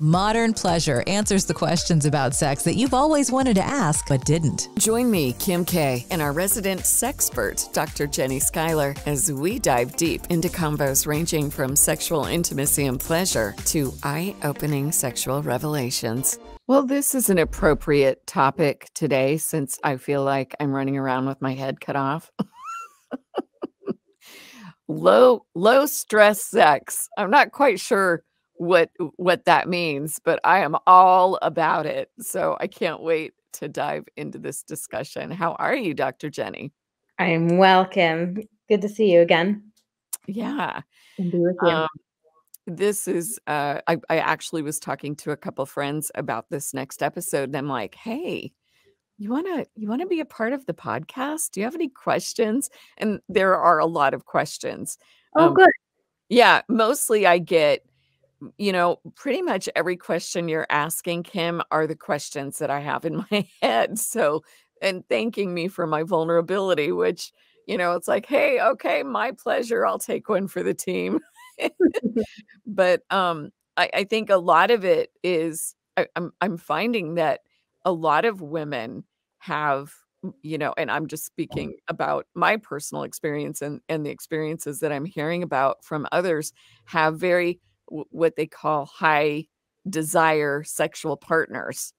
Modern Pleasure answers the questions about sex that you've always wanted to ask but didn't. Join me, Kim K, and our resident sexpert, Dr. Jenny Schuyler, as we dive deep into combos ranging from sexual intimacy and pleasure to eye-opening sexual revelations. Well, this is an appropriate topic today since I feel like I'm running around with my head cut off. Low stress sex. I'm not quite sure what that means, but I am all about it. So I can't wait to dive into this discussion. How are you, Dr. Jenny? I am well, Kim. Good to see you again. Yeah. And be with you. This is I actually was talking to a couple friends about this next episode, and I'm like, hey, you wanna be a part of the podcast? Do you have any questions? And there are a lot of questions. Oh, good. Yeah, mostly I get, pretty much every question you're asking, Kim, are the questions that I have in my head. So, and thanking me for my vulnerability, which, it's like, hey, okay, my pleasure. I'll take one for the team. But I think a lot of it is I'm finding that a lot of women have, and I'm just speaking about my personal experience and the experiences that I'm hearing about from others, have very what they call high desire sexual partners.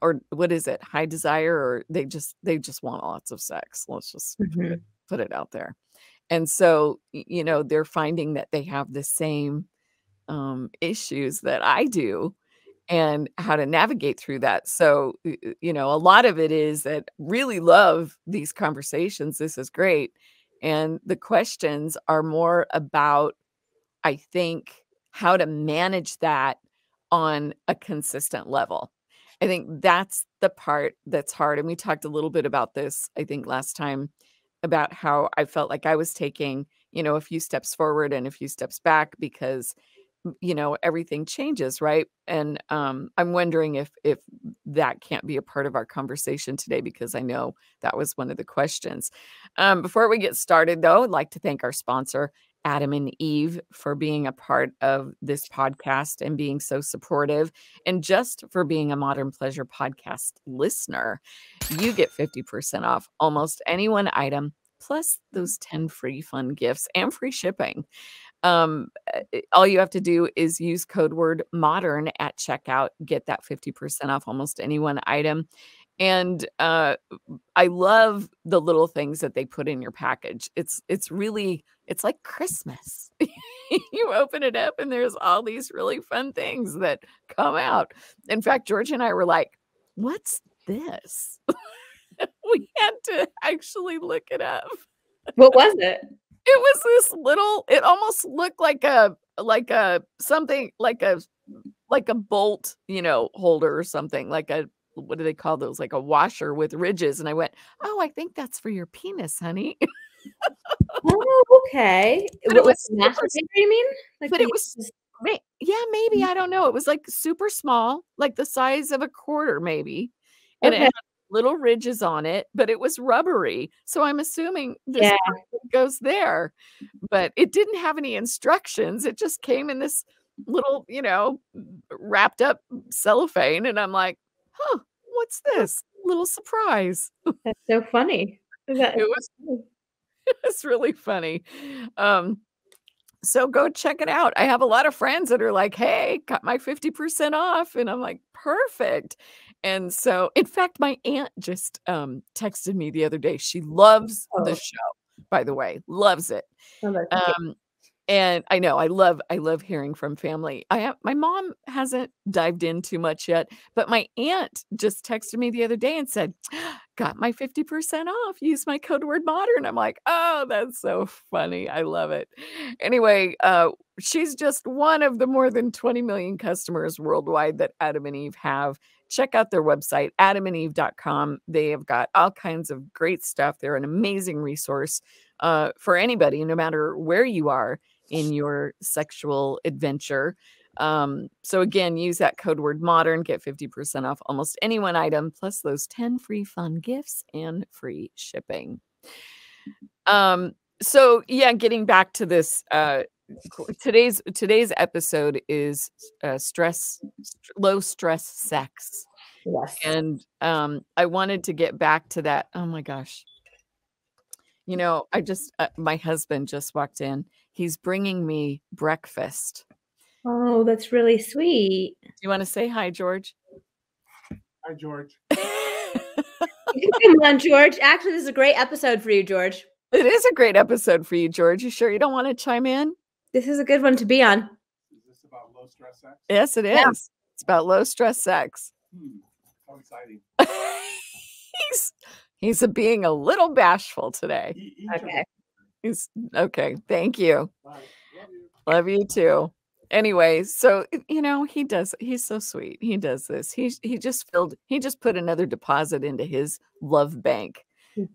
Or what is it? High desire, or they just want lots of sex. Let's just put it out there. And so, they're finding that they have the same issues that I do and how to navigate through that. So, a lot of it is that really love these conversations. This is great. And the questions are more about, I think, how to manage that on a consistent level. I think that's the part that's hard. And we talked a little bit about this, I think, last time, about how I felt like I was taking, a few steps forward and a few steps back because, everything changes, right? And I'm wondering if that can't be a part of our conversation today, because I know that was one of the questions. Before we get started, though, I'd like to thank our sponsor, Adam and Eve, for being a part of this podcast and being so supportive, and just for being a Modern Pleasure podcast listener. You get 50% off almost any one item, plus those 10 free fun gifts and free shipping. All you have to do is use code word modern at checkout, get that 50% off almost any one item. And I love the little things that they put in your package. It's like Christmas. You open it up and there's all these really fun things that come out. In fact, George and I were like, what's this? We had to actually look it up. What was it? It was this little, it almost looked like a something like a bolt, holder or something, like a, what do they call those? Like a washer with ridges. And I went, oh, I think that's for your penis, honey. Oh, okay. But it was masturbator, you mean? But it was, yeah, maybe. I don't know. It was like super small, like the size of a quarter, maybe. And it had little ridges on it, but it was rubbery. So I'm assuming this goes there. But it didn't have any instructions. It just came in this little, wrapped up cellophane. And I'm like, huh, what's this? Little surprise. That's so funny. It's really funny. So go check it out. I have a lot of friends that are like, hey, got my 50% off. And I'm like, perfect. And so, in fact, my aunt just texted me the other day. She loves the show, by the way, loves it. And I know I love hearing from family. My mom hasn't dived in too much yet, but my aunt just texted me the other day and said, got my 50% off. Use my code word modern. I'm like, oh, that's so funny. I love it. Anyway, she's just one of the more than 20 million customers worldwide that Adam and Eve have. Check out their website, adamandeve.com. They have got all kinds of great stuff. They're an amazing resource for anybody, no matter where you are in your sexual adventure. So again, use that code word modern, get 50% off almost any one item, plus those 10 free fun gifts and free shipping. So yeah, getting back to this today's episode is low stress sex. Yes. And I wanted to get back to that. Oh my gosh. I just my husband just walked in. He's bringing me breakfast. Oh, that's really sweet. Do you want to say hi, George? Hi, George. Come on, George. Actually, this is a great episode for you, George. It is a great episode for you, George. You sure you don't want to chime in? This is a good one to be on. Is this about low stress sex? Yes, it is. Yeah. It's about low stress sex. How exciting. He's being a little bashful today. Okay. He's okay. Thank you. Bye. Love you. Love you too. Anyway, so he's so sweet. He does this. He just put another deposit into his love bank.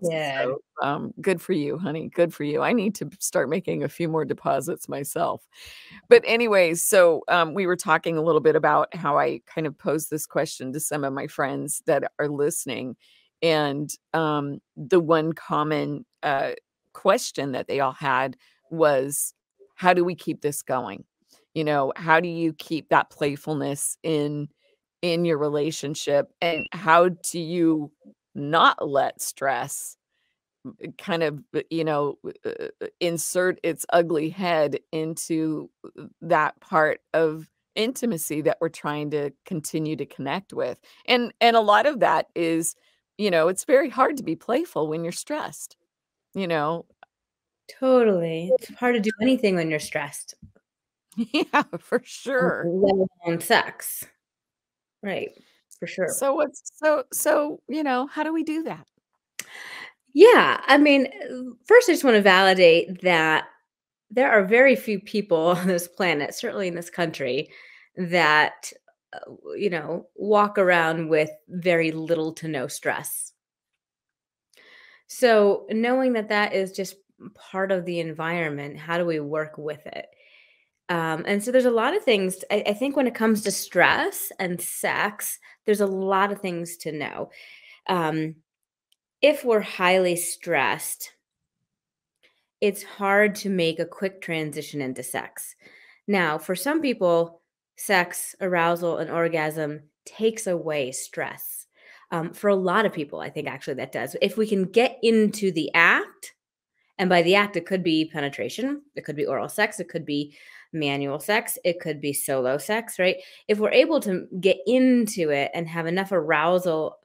Yeah. So, good for you, honey. Good for you. I need to start making a few more deposits myself. But anyway, so we were talking a little bit about how I kind of posed this question to some of my friends that are listening. And the one common question that they all had was, how do we keep this going? How do you keep that playfulness in your relationship? And how do you not let stress kind of, insert its ugly head into that part of intimacy that we're trying to continue to connect with? And a lot of that is, it's very hard to be playful when you're stressed, Totally. It's hard to do anything when you're stressed. Yeah, for sure. Let alone sex. Right. For sure. So how do we do that? Yeah. I mean, first, I just want to validate that there are very few people on this planet, certainly in this country, that, walk around with very little to no stress. So knowing that that is just part of the environment, how do we work with it? And so there's a lot of things, I think when it comes to stress and sex, there's a lot of things to know. If we're highly stressed, it's hard to make a quick transition into sex. Now, for some people, sex, arousal, and orgasm takes away stress. For a lot of people, I think actually that does. If we can get into the act, and by the act, it could be penetration, it could be oral sex, it could be manual sex, it could be solo sex, right? If we're able to get into it and have enough arousal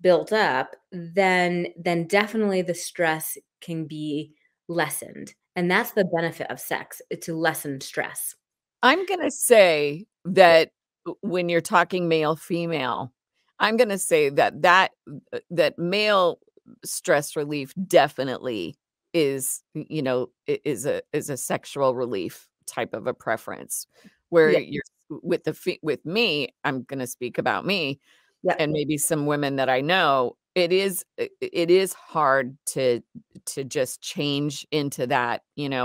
built up, then definitely the stress can be lessened. And that's the benefit of sex, to lessen stress. I'm going to say that when you're talking male, female, I'm going to say that male stress relief definitely is a sexual relief type of a preference, where Yeah. you're with me, I'm going to speak about me. Yeah. And maybe some women that I know, it is hard to just change into that,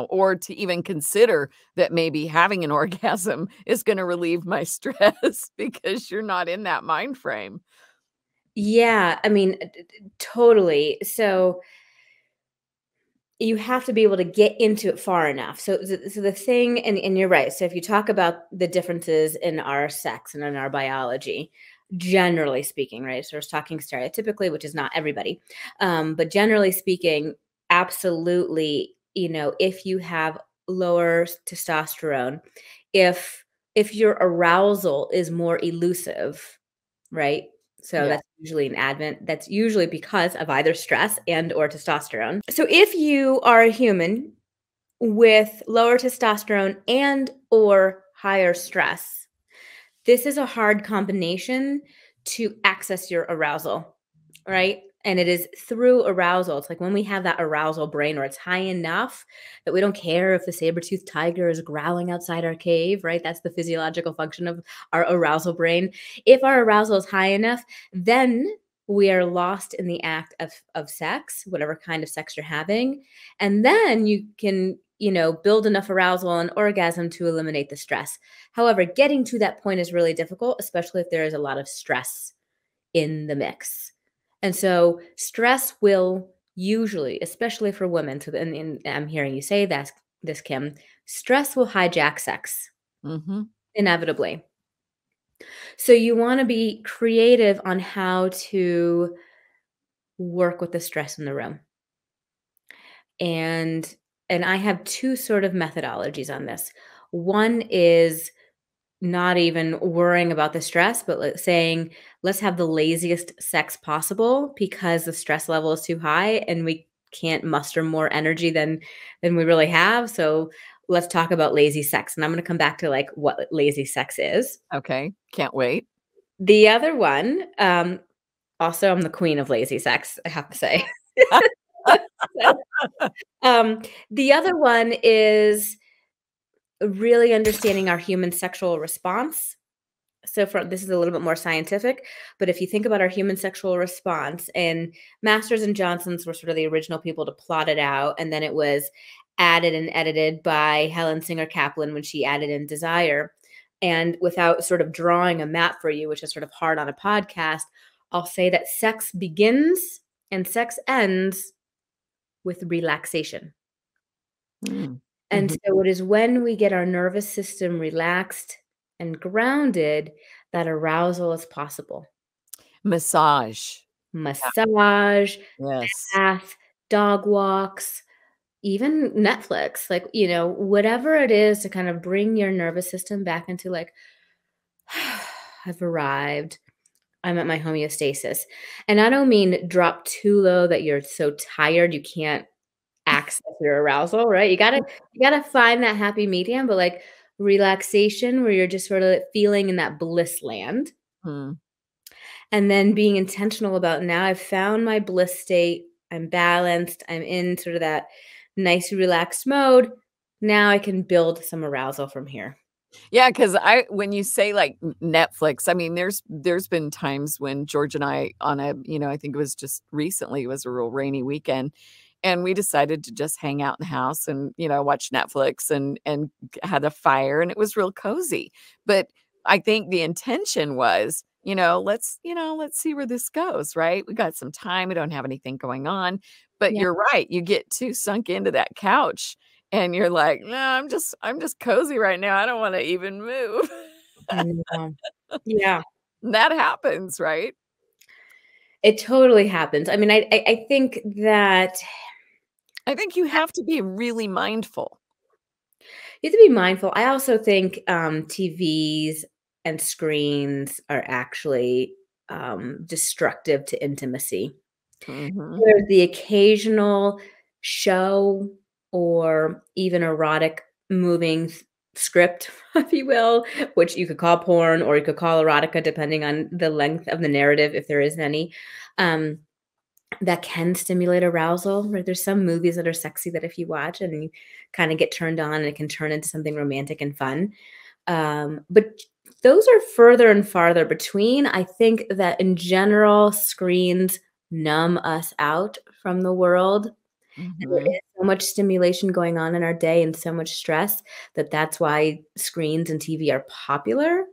or to even consider that maybe having an orgasm is going to relieve my stress because you're not in that mind frame. Yeah, I mean, totally. So you have to be able to get into it far enough. So the thing, and you're right. So if you talk about the differences in our sex and in our biology, generally speaking, right? So we're talking stereotypically, which is not everybody, but generally speaking, absolutely. If you have lower testosterone, if your arousal is more elusive, right? So Yeah. that's usually an advent. That's usually because of either stress and or testosterone. So if you are a human with lower testosterone and or higher stress, this is a hard combination to access your arousal, right? And it is through arousal. It's like when we have that arousal brain, or it's high enough that we don't care if the saber-toothed tiger is growling outside our cave, right? That's the physiological function of our arousal brain. If our arousal is high enough, then we are lost in the act of sex, whatever kind of sex you're having. And then you can, build enough arousal and orgasm to eliminate the stress. However, getting to that point is really difficult, especially if there is a lot of stress in the mix. And so stress will usually, especially for women, and I'm hearing you say that this, Kim. Stress will hijack sex, Mm-hmm. inevitably. So you want to be creative on how to work with the stress in the room. And I have two sort of methodologies on this. One is not even worrying about the stress, but saying, let's have the laziest sex possible because the stress level is too high and we can't muster more energy than we really have. So let's talk about lazy sex. And I'm going to come back to like what lazy sex is. Okay. Can't wait. The other one, also I'm the queen of lazy sex, I have to say. The other one is really understanding our human sexual response. So this is a little bit more scientific, but if you think about our human sexual response, and Masters and Johnsons were sort of the original people to plot it out, and then it was added and edited by Helen Singer Kaplan when she added in desire. And without sort of drawing a map for you, which is sort of hard on a podcast, I'll say that sex begins and sex ends with relaxation. Mm. And so it is when we get our nervous system relaxed and grounded that arousal is possible. Massage. Massage, Yes. bath, dog walks, even Netflix, like, whatever it is to kind of bring your nervous system back into like, I've arrived. I'm at my homeostasis. And I don't mean drop too low that you're so tired you can't access your arousal, right? You gotta find that happy medium, but like relaxation where you're just sort of feeling in that bliss land. Mm. And then being intentional about, now I've found my bliss state. I'm balanced. I'm in sort of that nice, relaxed mode. Now I can build some arousal from here. Yeah, because when you say like Netflix, I mean, there's been times when George and I on a, I think it was just recently, it was a real rainy weekend, and we decided to just hang out in the house and, watch Netflix and had a fire, and it was real cozy. But I think the intention was, let's see where this goes, right? We got some time. We don't have anything going on. But Yeah. you're right. You get too sunk into that couch and you're like, no, I'm just cozy right now. I don't want to even move. I know. Yeah. That happens, right? It totally happens. I mean, I think that I think you have to be really mindful. you have to be mindful. I also think TVs and screens are actually destructive to intimacy. Mhm. There's the occasional show or even erotic moving script, if you will, which you could call porn or you could call erotica, depending on the length of the narrative, if there is any, that can stimulate arousal. Right? There's some movies that are sexy that if you watch and you kind of get turned on, and it can turn into something romantic and fun. But those are further and farther between. I think that in general, screens numb us out from the world. And there Mhm. is so much stimulation going on in our day and so much stress that's why screens and TV are popular,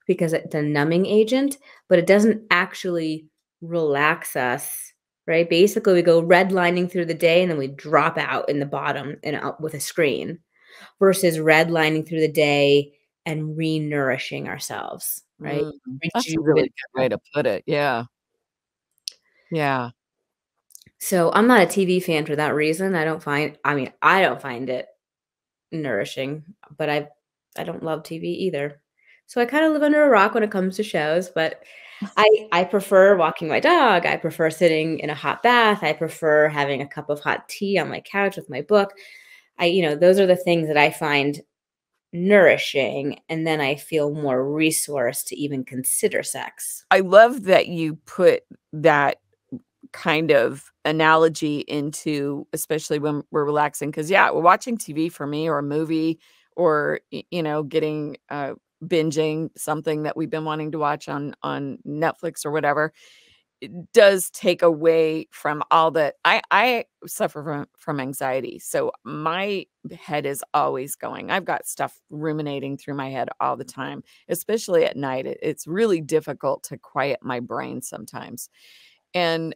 because it's a numbing agent, but it doesn't actually relax us, right? Basically, we go redlining through the day and then we drop out in the bottom and out with a screen versus redlining through the day and re-nourishing ourselves, right? That's a really good way to put it. Yeah. Yeah. So I'm not a TV fan for that reason. I don't find it nourishing, but I don't love TV either. So I kind of live under a rock when it comes to shows, but I prefer walking my dog. I prefer sitting in a hot bath. I prefer having a cup of hot tea on my couch with my book. Those are the things that I find nourishing, and then I feel more resourced to even consider sex. I love that you put that kind of analogy into, especially when we're relaxing, because we're watching TV for me, or a movie, or getting binging something that we've been wanting to watch on Netflix or whatever. It does take away from all that. I suffer from anxiety, so my head is always going. I've got stuff ruminating through my head all the time, especially at night. It's really difficult to quiet my brain sometimes. And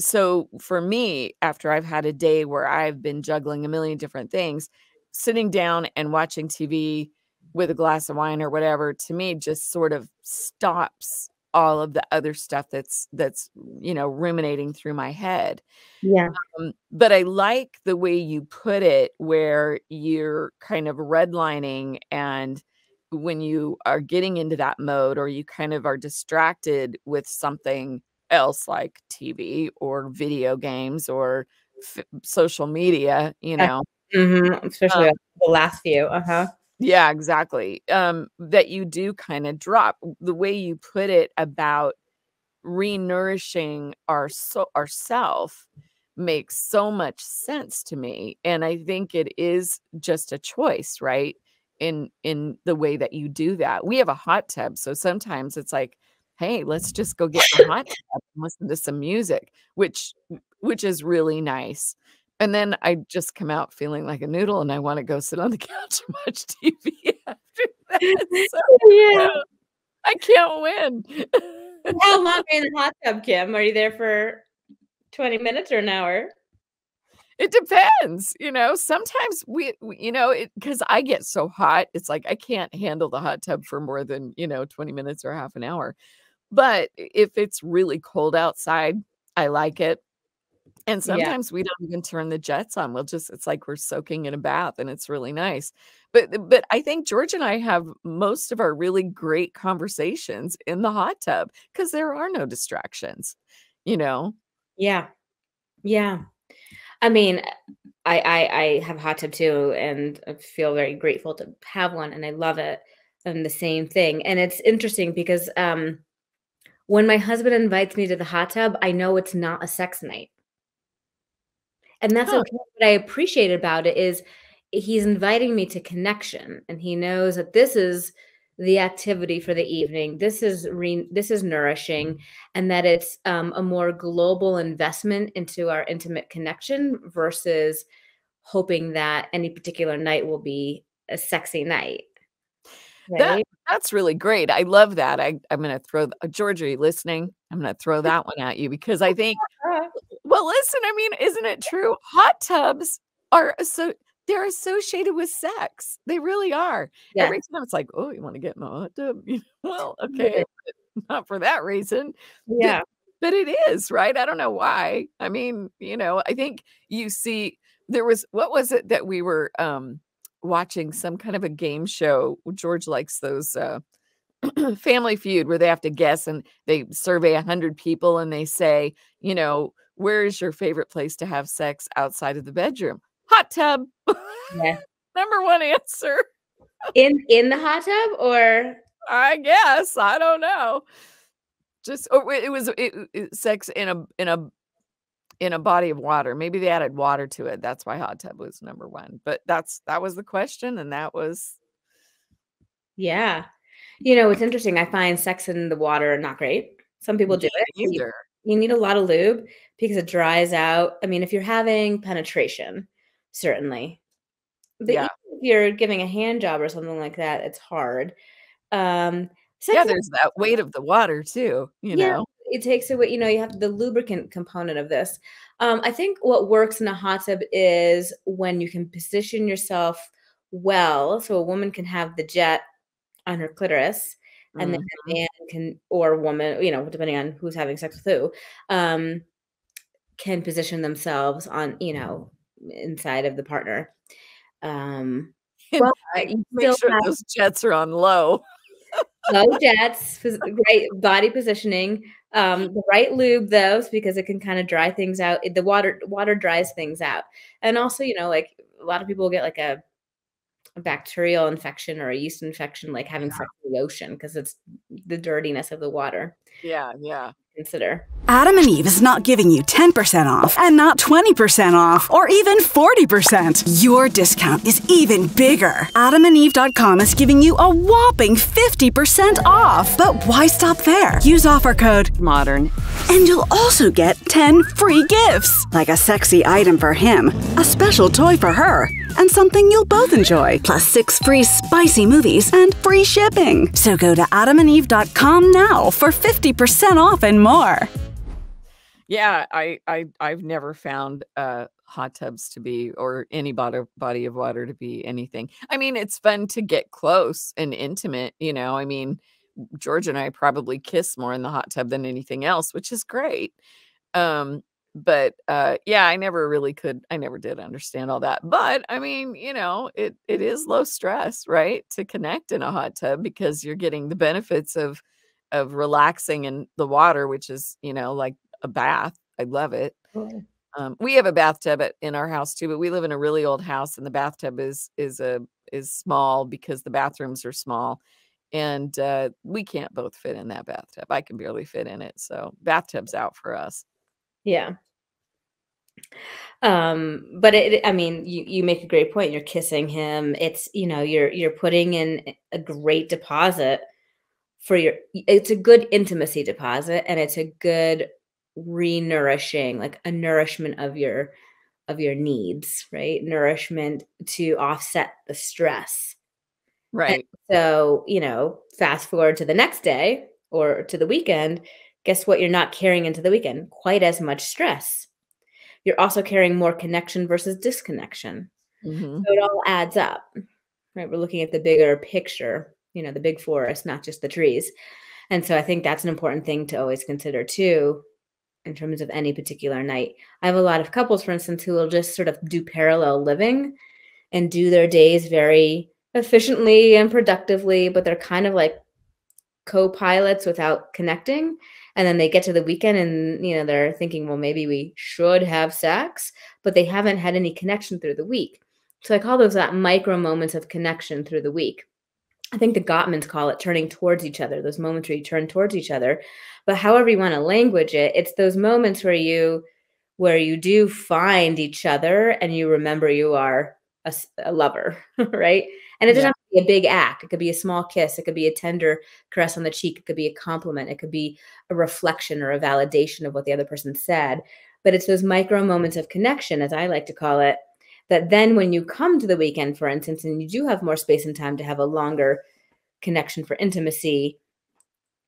so for me, after I've had a day where I've been juggling a million different things, sitting down and watching TV with a glass of wine or whatever, to me, just sort of stops all of the other stuff that's ruminating through my head. Yeah. But I like the way you put it, where you're kind of redlining, and when you are getting into that mode, or you kind of are distracted with something else like TV or video games or social media, Especially um, the last few. yeah, exactly. That you do kind of drop. The way you put it about renourishing ourself makes so much sense to me, and I think it is just a choice, right? In the way that you do that. We have a hot tub, so sometimes it's like, hey, let's just go get the hot tub and listen to some music, which is really nice. And then I just come out feeling like a noodle, and I want to go sit on the couch and watch TV after that. So Yeah. I can't win. How long are you in the hot tub, Kim? Are you there for 20 minutes or an hour? It depends, sometimes because I get so hot, it's like I can't handle the hot tub for more than, 20 minutes or half an hour. But if it's really cold outside, I like it. And Yeah. sometimes we don't even turn the jets on. It's like we're soaking in a bath, and it's really nice. But I think George and I have most of our really great conversations in the hot tub because there are no distractions, Yeah. Yeah. I mean, I have a hot tub too, and I feel very grateful to have one, and I love it. And the same thing. And it's interesting because when my husband invites me to the hot tub, I know it's not a sex night. And that's Huh. okay. What I appreciate about it is he's inviting me to connection, and he knows that this is the activity for the evening. This is nourishing, and that it's a more global investment into our intimate connection versus hoping that any particular night will be a sexy night. Right? That's really great. I love that. I'm going to throw George, are you listening? I'm going to throw that one at you because I think, well, listen, I mean, isn't it true? Hot tubs are they're associated with sex. They really are. Yeah. Every time it's like, oh, you want to get in the hot tub? Well, okay, but not for that reason. Yeah. But it is, right? I don't know why. I mean, I think you see what was it that we were watching, some kind of a game show. George likes those Family Feud, where they have to guess, and they survey 100 people, and they say, where is your favorite place to have sex outside of the bedroom? Hot tub. Yeah. Number one answer. In the hot tub, or I guess, I don't know. Just it was sex in a body of water. Maybe they added water to it. That's why hot tub was number one. But that was the question, and that was. Yeah. It's interesting. I find sex in the water not great. Some people do it. Either. You need a lot of lube because it dries out. I mean, if you're having penetration, certainly. But Yeah. even if you're giving a hand job or something like that, it's hard. Yeah, there's that weight of the water too, Yeah, it takes away, you have the lubricant component of this. I think what works in a hot tub is when you can position yourself well, so a woman can have the jet on her clitoris, and then a man can, or a woman, depending on who's having sex with who, can position themselves on, inside of the partner. Well, Make sure those jets are on low. Low jets, great body positioning, the right lube though, because it can kind of dry things out. The water dries things out, and also, like a lot of people get like a bacterial infection or a yeast infection, like having sex in the ocean, because it's the dirtiness of the water. Yeah. Consider. Adam and Eve is not giving you 10% off and not 20% off or even 40%. Your discount is even bigger. AdamandEve.com is giving you a whopping 50% off. But why stop there? Use offer code MODERN and you'll also get 10 free gifts, like a sexy item for him, a special toy for her, and something you'll both enjoy, plus 6 free spicy movies and free shipping. So go to AdamandEve.com now for 50% off and more. Yeah, I've never found hot tubs to be, or any body of water to be anything. I mean, it's fun to get close and intimate, you know. I mean, George and I probably kiss more in the hot tub than anything else, which is great. Um, but yeah, I never did understand all that. But I mean, you know, it is low stress, right? To connect in a hot tub because you're getting the benefits of relaxing in the water, which is, you know, like a bath. I love it. Oh. We have a bathtub in our house too, but we live in a really old house, and the bathtub is small because the bathrooms are small, and we can't both fit in that bathtub. I can barely fit in it, so bathtub's out for us. Yeah. But I mean, you make a great point. You're kissing him. It's, you know, you're putting in a great deposit for it's a good intimacy deposit, and it's a good re-nourishing, like a nourishment of your needs, right? Nourishment to offset the stress. And Right. so, you know, fast forward to the next day or to the weekend, guess what? You're not carrying into the weekend quite as much stress. You're also carrying more connection versus disconnection. Mhm. So it all adds up, right? We're looking at the bigger picture, you know, the big forest, not just the trees. And so I think that's an important thing to always consider too, in terms of any particular night. I have a lot of couples, for instance, who will just sort of do parallel living and do their days very efficiently and productively, but they're kind of like co-pilots without connecting. And then they get to the weekend and, you know, they're thinking, well, maybe we should have sex, but they haven't had any connection through the week. So I call those that micro moments of connection through the week. I think the Gottmans call it turning towards each other, those moments where you turn towards each other. But however you want to language it, it's those moments where you do find each other and you remember you are a lover, right? And it doesn't Yeah. have to be a big act. It could be a small kiss. It could be a tender caress on the cheek. It could be a compliment. It could be a reflection or a validation of what the other person said. But it's those micro moments of connection, as I like to call it, that then when you come to the weekend, for instance, and you do have more space and time to have a longer connection for intimacy,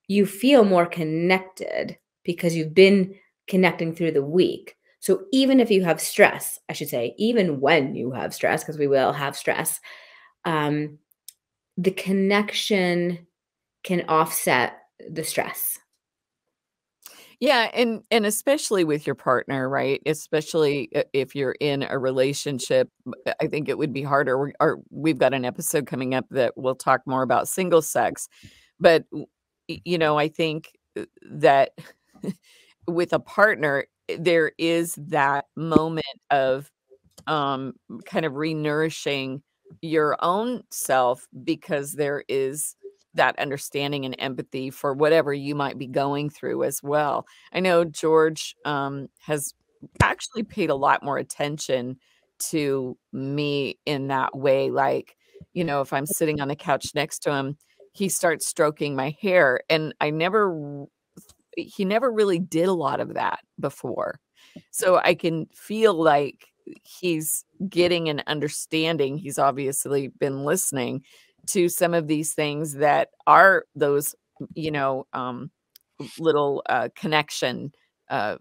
you feel more connected because you've been connecting through the week. So even if you have stress, I should say, even when you have stress, because we will have stress, the connection can offset the stress. Yeah, and especially with your partner, right? Especially if you're in a relationship, I think it would be harder. We've got an episode coming up that we'll talk more about single sex, but you know, I think that with a partner, there is that moment of kind of re-nourishing your own self because there is that understanding and empathy for whatever you might be going through as well. I know George has actually paid a lot more attention to me in that way. Like, you know, if I'm sitting on the couch next to him, he starts stroking my hair, and he never really did a lot of that before. So I can feel like he's getting an understanding. He's obviously been listening to some of these things that are those, you know, little connection uh,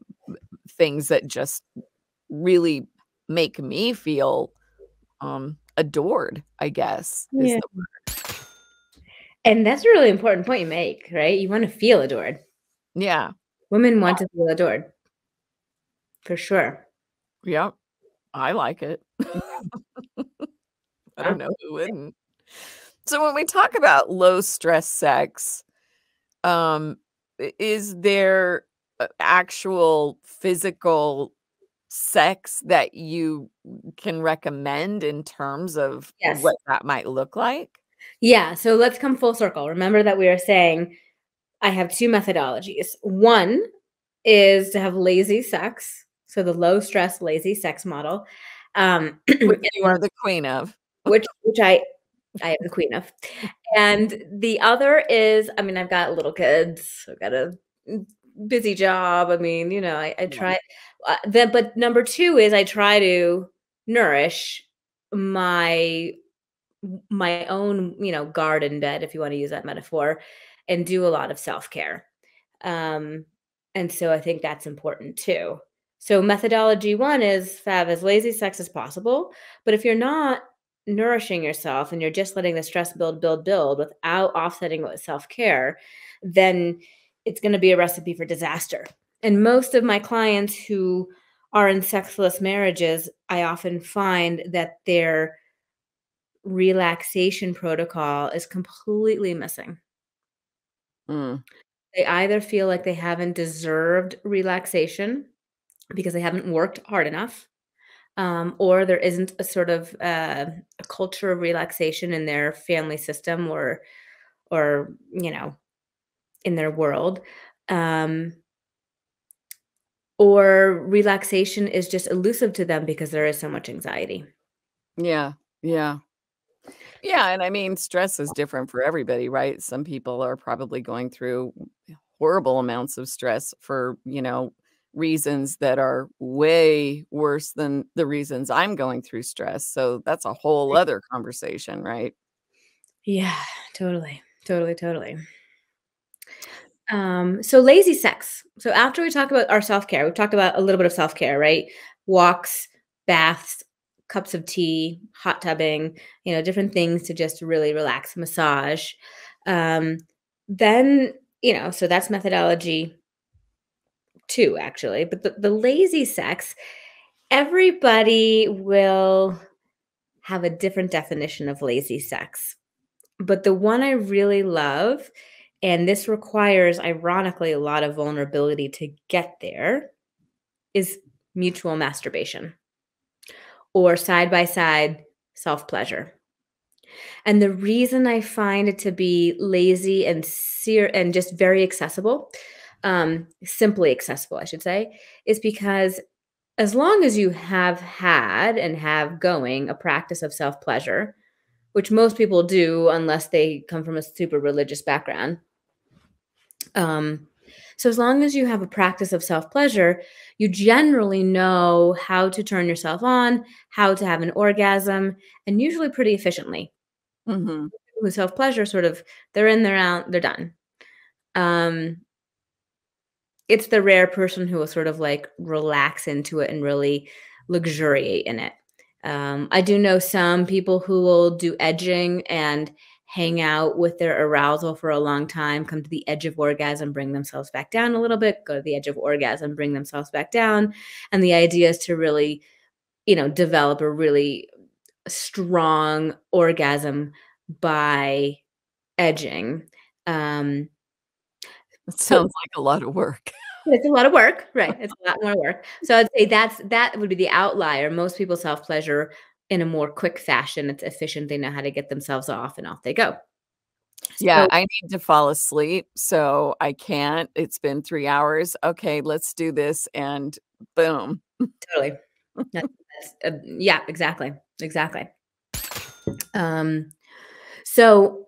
things that just really make me feel adored, I guess is Yeah. the word. And that's a really important point you make, right? You want to feel adored. Yeah. Women want to feel adored, for sure. Yep. I like it. I Yeah. don't know who wouldn't. So when we talk about low stress sex, um, is there actual physical sex that you can recommend in terms of Yes. what that might look like? Yeah. So let's come full circle. Remember that we are saying I have two methodologies. One is to have lazy sex. So the low stress, lazy sex model. Which you are the queen of. which I am the queen of. And the other is, I mean, I've got little kids. I've got a busy job. I mean, you know, I Yeah. try but number two is I try to nourish my own, you know, garden bed, if you want to use that metaphor, and do a lot of self-care. Um, And so I think that's important too. So methodology one is have as lazy sex as possible. But if you're not nourishing yourself and you're just letting the stress build without offsetting it with self-care, then it's going to be a recipe for disaster. And most of my clients who are in sexless marriages, I often find that their relaxation protocol is completely missing. Mm. They either feel like they haven't deserved relaxation because they haven't worked hard enough, or there isn't a sort of a culture of relaxation in their family system or in their world, um, or relaxation is just elusive to them because there is so much anxiety. Yeah. Yeah. Yeah, and I mean, stress is different for everybody, right? Some people are probably going through horrible amounts of stress for, reasons that are way worse than the reasons I'm going through stress. So that's a whole other conversation, right? Yeah, totally, totally, totally. So lazy sex. So after we talk about our self-care, we've talked about a little bit of self-care, right? Walks, baths, cups of tea, hot tubbing, different things to just really relax, massage. Um, then, so that's methodology two, actually. But the lazy sex, everybody will have a different definition of lazy sex. But the one I really love, and this requires, ironically, a lot of vulnerability to get there, is mutual masturbation or side by side self pleasure. And the reason I find it to be lazy and just very accessible, simply accessible, I should say, is because as long as you have had and have going a practice of self pleasure, which most people do unless they come from a super religious background. So as long as you have a practice of self-pleasure, you generally know how to turn yourself on, how to have an orgasm, and usually pretty efficiently. Hmm. With self-pleasure, sort of, they're in, they're out, they're done. It's the rare person who will sort of like relax into it and really luxuriate in it. I do know some people who will do edging and hang out with their arousal for a long time, come to the edge of orgasm, bring themselves back down a little bit, go to the edge of orgasm, bring themselves back down. And the idea is to really, develop a really strong orgasm by edging. It So sounds like a lot of work. it's a lot of work, right? It's a lot more work. So I'd say that would be the outlier. Most people self-pleasure in a more quick fashion. It's efficient. They know how to get themselves off and off they go. Yeah, So I need to fall asleep, so I can't. It's been 3 hours. Okay, let's do this, and boom. totally. Yeah, exactly. Exactly. So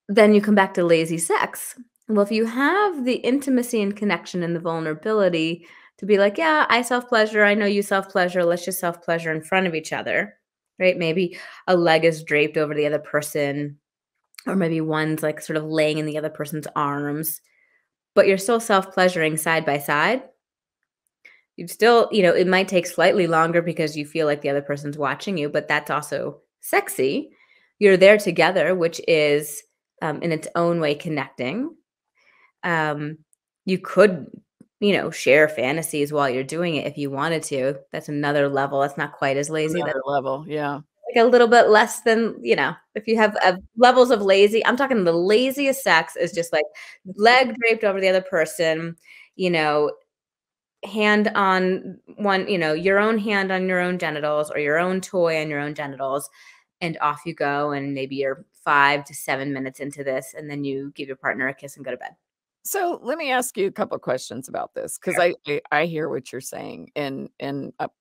then you come back to lazy sex. Well, if you have the intimacy and connection and the vulnerability to be like, yeah, I self-pleasure, I know you self-pleasure, let's just self-pleasure in front of each other, right? Maybe a leg is draped over the other person, or maybe one's like sort of laying in the other person's arms, but you're still self-pleasuring side by side. You'd still, it might take slightly longer because you feel like the other person's watching you, but that's also sexy. You're there together, which is in its own way connecting. You could, share fantasies while you're doing it if you wanted to. That's another level. That's not quite as lazy. That's Another level, yeah. like a little bit less than, if you have levels of lazy. I'm talking the laziest sex is just like leg draped over the other person, hand on one, your own hand on your own genitals or your own toy on your own genitals, and off you go. And maybe you're 5 to 7 minutes into this, and then you give your partner a kiss and go to bed. So let me ask you a couple questions about this because I hear what you're saying, and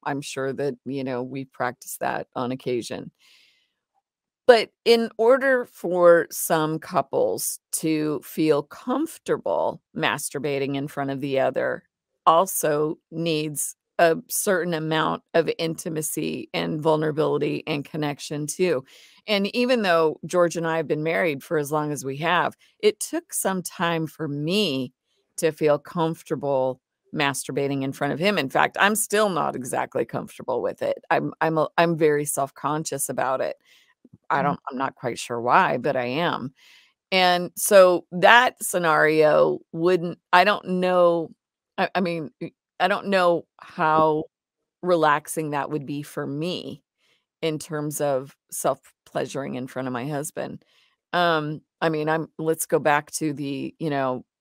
I'm sure that we practice that on occasion. But in order for some couples to feel comfortable masturbating in front of the other, also needs a certain amount of intimacy and vulnerability and connection too. And even though George and I have been married for as long as we have, it took some time for me to feel comfortable masturbating in front of him. In fact, I'm still not exactly comfortable with it. I'm very self-conscious about it. I'm not quite sure why, but I am. And so that scenario I don't know. I mean, I don't know how relaxing that would be for me in terms of self-pleasuring in front of my husband. I mean, let's go back to the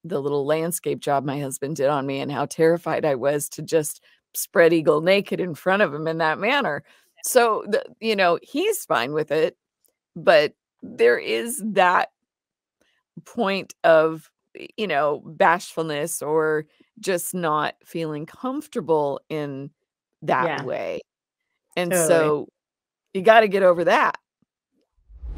little landscape job my husband did on me and how terrified I was to just spread eagle naked in front of him in that manner. So, he's fine with it, but there is that point of, bashfulness or just not feeling comfortable in that Yeah, way. And totally. so you got to get over that.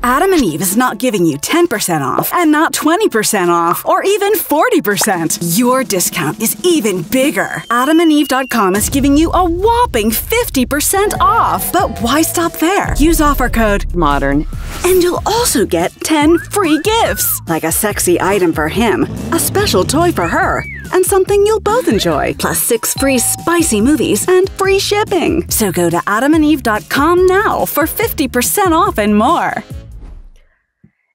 Adam and Eve is not giving you 10% off and not 20% off or even 40%. Your discount is even bigger. AdamandEve.com is giving you a whopping 50% off. But why stop there? Use offer code Modern. and you'll also get 10 free gifts, like a sexy item for him, a special toy for her, and something you'll both enjoy, plus 6 free spicy movies and free shipping. So go to AdamandEve.com now for 50% off and more.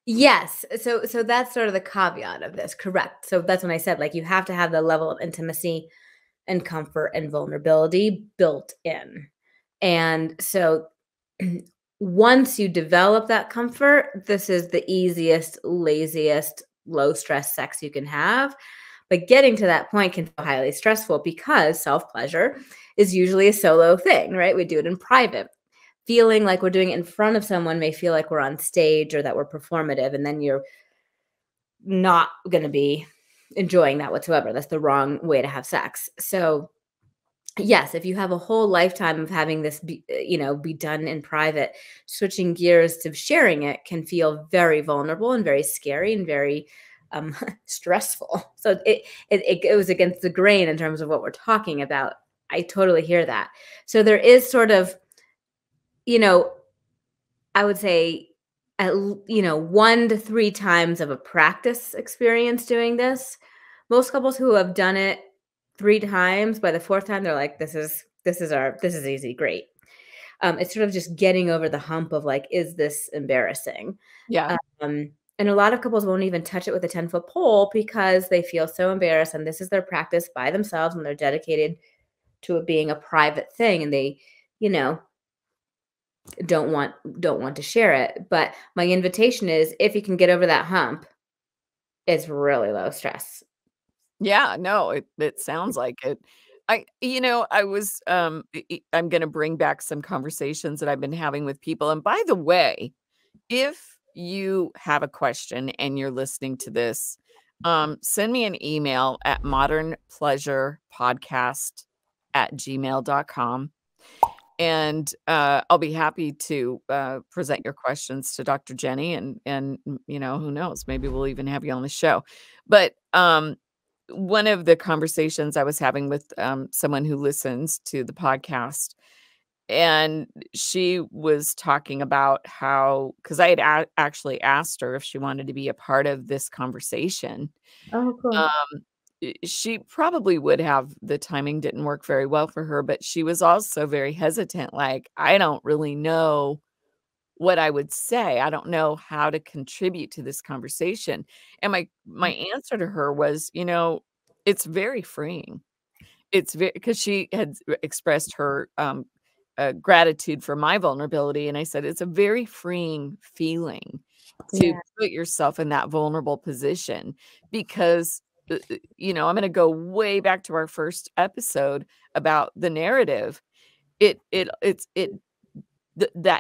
Yes. So that's sort of the caveat of this, correct? So that's when I said, like, you have to have the level of intimacy and comfort and vulnerability built in. And so once you develop that comfort, this is the easiest, laziest, low stress sex you can have. But getting to that point can feel highly stressful because self-pleasure is usually a solo thing, right? We do it in private. Feeling like we're doing it in front of someone may feel like we're on stage or that we're performative, and then you're not going to be enjoying that whatsoever. That's the wrong way to have sex. So yes, if you have a whole lifetime of having this be done in private, switching gears to sharing it can feel very vulnerable and very scary and very stressful. So it goes against the grain in terms of what we're talking about. I totally hear that. So there is sort of, I would say, 1 to 3 times of a practice experience doing this. Most couples who have done it 3 times, by the 4th time, they're like, this is easy, great. It's sort of just getting over the hump of like, is this embarrassing? Yeah. And a lot of couples won't even touch it with a 10-foot pole because they feel so embarrassed, and this is their practice by themselves, and they're dedicated to it being a private thing, and they, don't want to share it. But my invitation is, if you can get over that hump, it's really low stress. Yeah, no, it sounds like it. I was I'm going to bring back some conversations that I've been having with people. And by the way, if you have a question and you're listening to this, send me an email at modernpleasurepodcast@gmail.com. And I'll be happy to present your questions to Dr. Jenny, and who knows, maybe we'll even have you on the show. But one of the conversations I was having with someone who listens to the podcast, and she was talking about how, because I had actually asked her if she wanted to be a part of this conversation. Oh, cool. She probably would have. The timing didn't work very well for her, but she was also very hesitant. Like, I don't really know what I would say. I don't know how to contribute to this conversation. And my answer to her was, it's very freeing. It's because she had expressed her gratitude for my vulnerability. And I said, it's a very freeing feeling to put yourself in that vulnerable position, because I'm going to go way back to our first episode about the narrative. That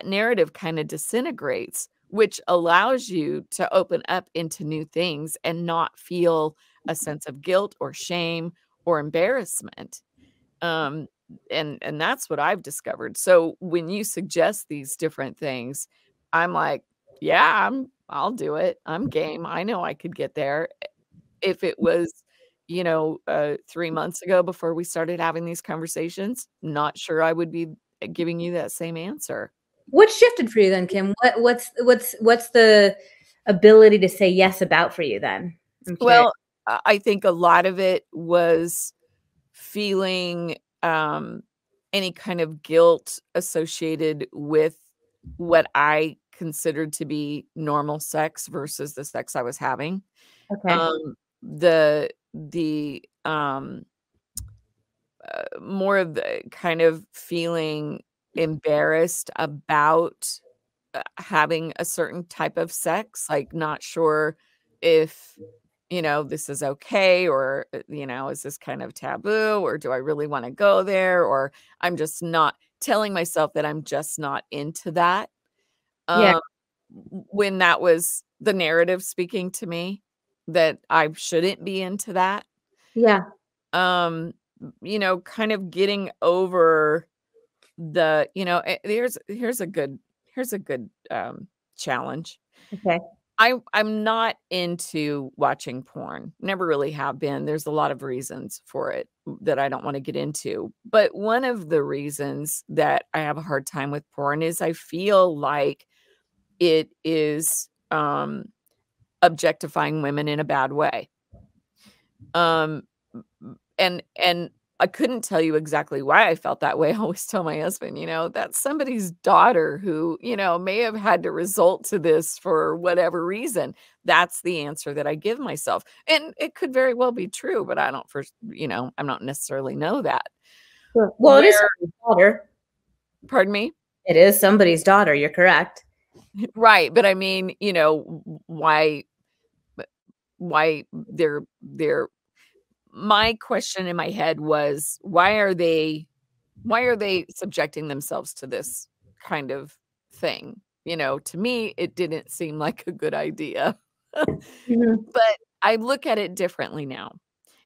narrative kind of disintegrates, which allows you to open up into new things and not feel a sense of guilt or shame or embarrassment. And that's what I've discovered. So when you suggest these different things, I'm like, yeah, I'll do it. I'm game. I know I could get there. If it was, 3 months ago before we started having these conversations, not sure I would be giving you that same answer. What shifted for you then, Kim? What's the ability to say yes about for you then? Well, I think a lot of it was feeling any kind of guilt associated with what I considered to be normal sex versus the sex I was having. Okay. The more of the kind of feeling embarrassed about having a certain type of sex, like not sure if, this is okay, or, is this kind of taboo, or do I really want to go there? Or I'm just not telling myself that I'm just not into that. Yeah. When that was the narrative speaking to me, that I shouldn't be into that. Yeah. Kind of getting over the, here's a good challenge. Okay. I'm not into watching porn. Never really have been. There's a lot of reasons for it that I don't want to get into. But one of the reasons that I have a hard time with porn is I feel like it is objectifying women in a bad way. And I couldn't tell you exactly why I felt that way. I always tell my husband, that's somebody's daughter who, may have had to result to this for whatever reason. That's the answer that I give myself. And it could very well be true, but I don't I don't necessarily know that. Sure. Well, it is somebody's daughter. Pardon me? It is somebody's daughter. You're correct. Right. But I mean, why they're my question in my head was, why are they subjecting themselves to this kind of thing? To me, it didn't seem like a good idea. Mhm. But I look at it differently now.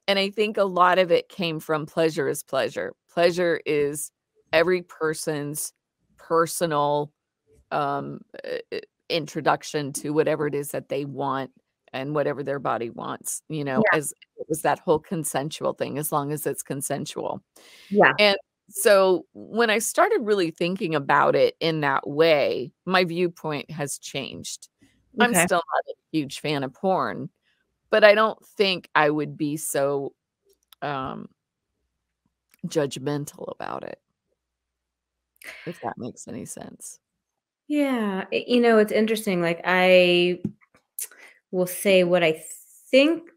And I think a lot of it came from pleasure is pleasure. Pleasure is every person's personal introduction to whatever it is that they want and whatever their body wants, Yeah. as it was that whole consensual thing, as long as it's consensual. Yeah. And so when I started really thinking about it in that way, my viewpoint has changed. I'm Okay. still not a huge fan of porn, but I don't think I would be so judgmental about it, if that makes any sense. Yeah. It's interesting. Like, I will say what I think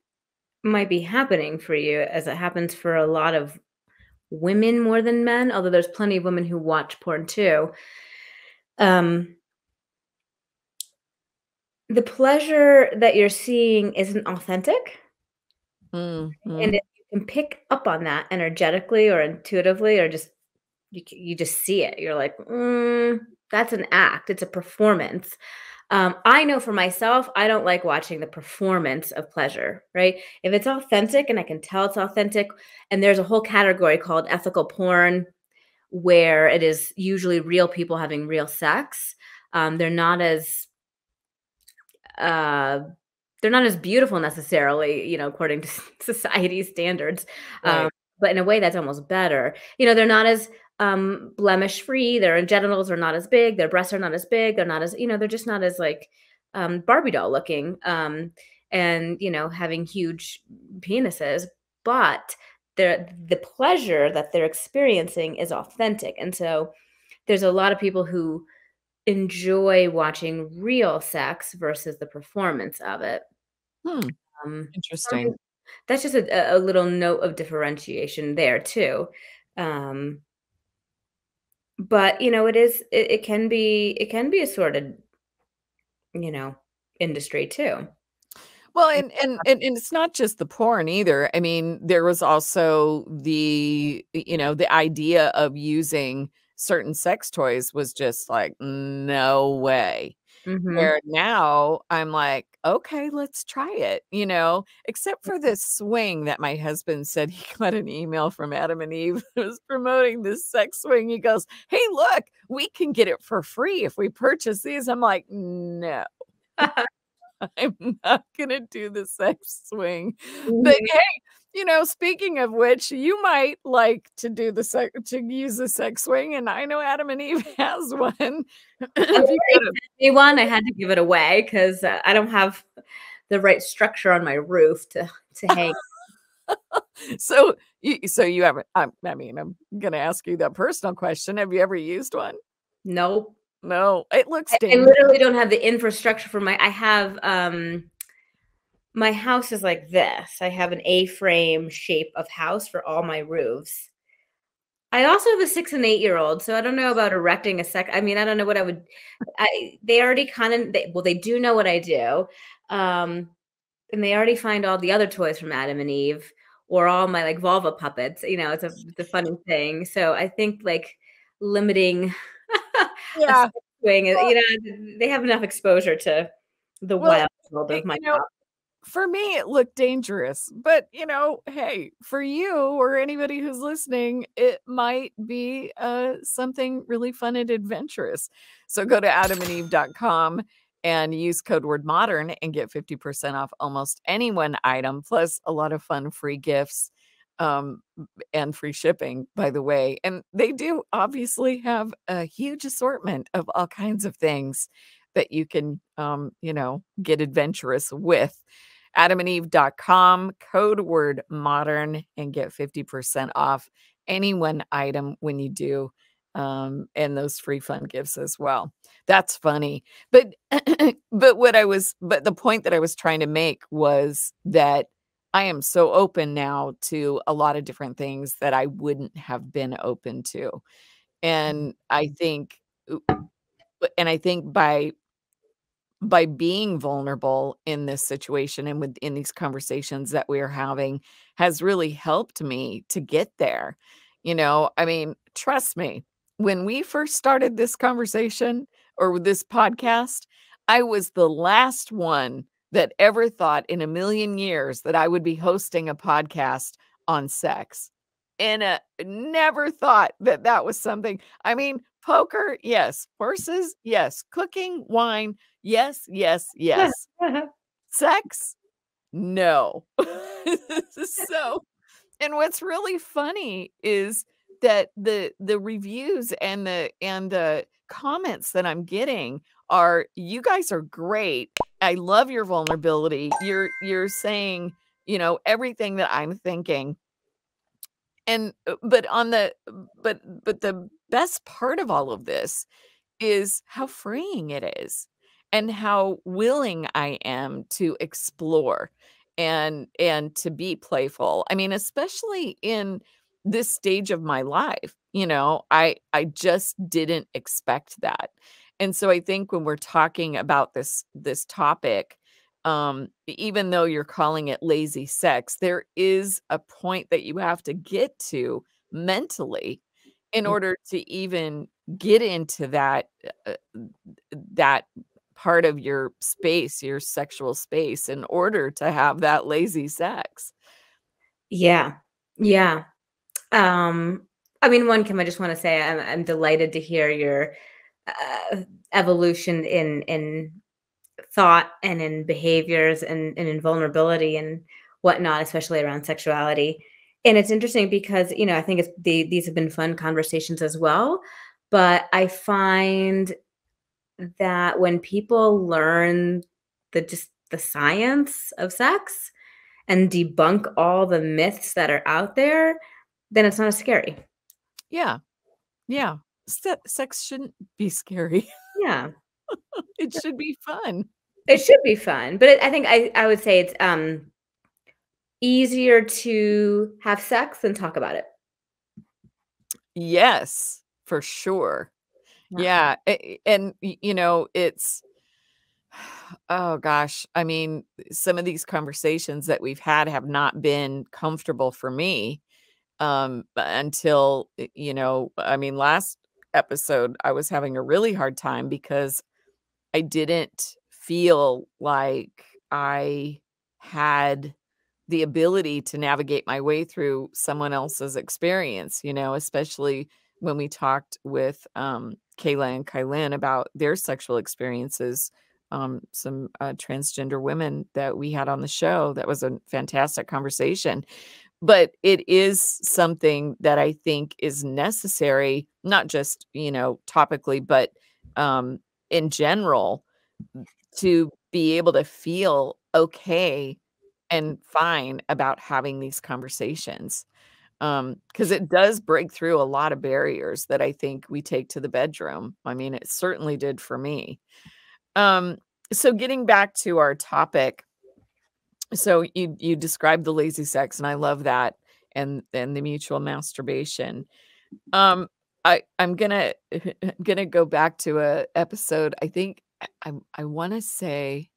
might be happening for you, as it happens for a lot of women more than men, although there's plenty of women who watch porn too. The pleasure that you're seeing isn't authentic. And Mhm. if you can pick up on that energetically or intuitively, or just you just see it, you're like, that's an act. It's a performance. I know for myself, I don't like watching the performance of pleasure, right? If it's authentic and I can tell it's authentic, and there's a whole category called ethical porn, where it is usually real people having real sex. They're not as uh, they're not as beautiful necessarily, according to society's standards. Right. But in a way that's almost better. They're not as blemish free. Their genitals are not as big. Their breasts are not as big. They're not as, they're just not as like Barbie doll looking, and, having huge penises. But the pleasure that they're experiencing is authentic. And so there's a lot of people who enjoy watching real sex versus the performance of it. Um, for me, Interesting. that's just a little note of differentiation there too. But it can be a sorted, industry too. Well, and it's not just the porn either. I mean, there was also the idea of using certain sex toys was just like, no way. Mhm. Where now I'm like, okay, let's try it, except for this swing that my husband said he got an email from Adam and Eve that was promoting this sex swing. He goes, hey, look, we can get it for free if we purchase these. I'm like, no. I'm not gonna do the sex swing. But Mhm. hey, speaking of which, you might like to use the sex swing, and I know Adam and Eve has one. I If you go to me one, I had to give it away because I don't have the right structure on my roof to hang. So you haven't, I mean, I'm going to ask you that personal question. Have you ever used one? Nope. No, it looks I dangerous. literally don't have the infrastructure for I have, my house is like this. I have an A-frame shape of house for all my roofs. I also have a 6 and 8-year-old, so I don't know about erecting I mean, I don't know what I would. They already they do know what I do, and they already find all the other toys from Adam and Eve or all my like vulva puppets. You know, it's a funny thing. So I think like limiting a Yeah. sex swing, you know, they have enough exposure to the wild world of my house. For me, it looked dangerous, but you know, hey, for you or anybody who's listening, it might be something really fun and adventurous. So go to adamandeve.com and use code word modern and get 50% off almost any one item, plus a lot of fun free gifts and free shipping, by the way. And they do obviously have a huge assortment of all kinds of things that you can, you know, get adventurous with. adamandeve.com, code word modern, and get 50% off any one item when you do, and those free fun gifts as well. That's funny. But but the point that I was trying to make was that I am so open now to a lot of different things that I wouldn't have been open to. And I think by being vulnerable in this situation and within these conversations that we're having has really helped me to get there. You know, I mean, trust me, when we first started this conversation or this podcast, I was the last one that ever thought in a million years that I would be hosting a podcast on sex. And never thought that that was something. I mean, poker, yes. Horses, yes. Cooking, wine, yes, yes, yes. Sex? No. So, and what's really funny is that the reviews and the comments that I'm getting are, you guys are great. I love your vulnerability. You're saying, you know, everything that I'm thinking. And but the best part of all of this is how freeing it is and how willing I am to explore and to be playful. I mean, especially in this stage of my life, you know, I just didn't expect that. And so I think when we're talking about this topic, even though you're calling it lazy sex, there is a point that you have to get to mentally in order to even get into that part of your space, your sexual space, in order to have that lazy sex. Yeah. Yeah. I mean, I just want to say I'm delighted to hear your evolution in thought and in behaviors and in vulnerability and whatnot, especially around sexuality. And it's interesting because, you know, I think these have been fun conversations as well. But I find that when people learn the science of sex and debunk all the myths that are out there, then it's not as scary. Yeah. Yeah. Sex shouldn't be scary. Yeah. It should be fun. It should be fun. But I think I would say it's easier to have sex than talk about it. Yes, for sure. Yeah. And, you know, it's, oh gosh, I mean, some of these conversations that we've had have not been comfortable for me until, you know, I mean, last episode, I was having a really hard time because I didn't feel like I had the ability to navigate my way through someone else's experience, you know, especially when we talked with Kayla and Kylan about their sexual experiences. Some transgender women that we had on the show. That was a fantastic conversation. But it is something that I think is necessary, not just, you know, topically, but in general, to be able to feel okay and fine about having these conversations. Because it does break through a lot of barriers that I think we take to the bedroom. I mean, it certainly did for me. So getting back to our topic, so you described the lazy sex, and I love that, and the mutual masturbation. I'm gonna gonna go back to a episode. I think I want to say,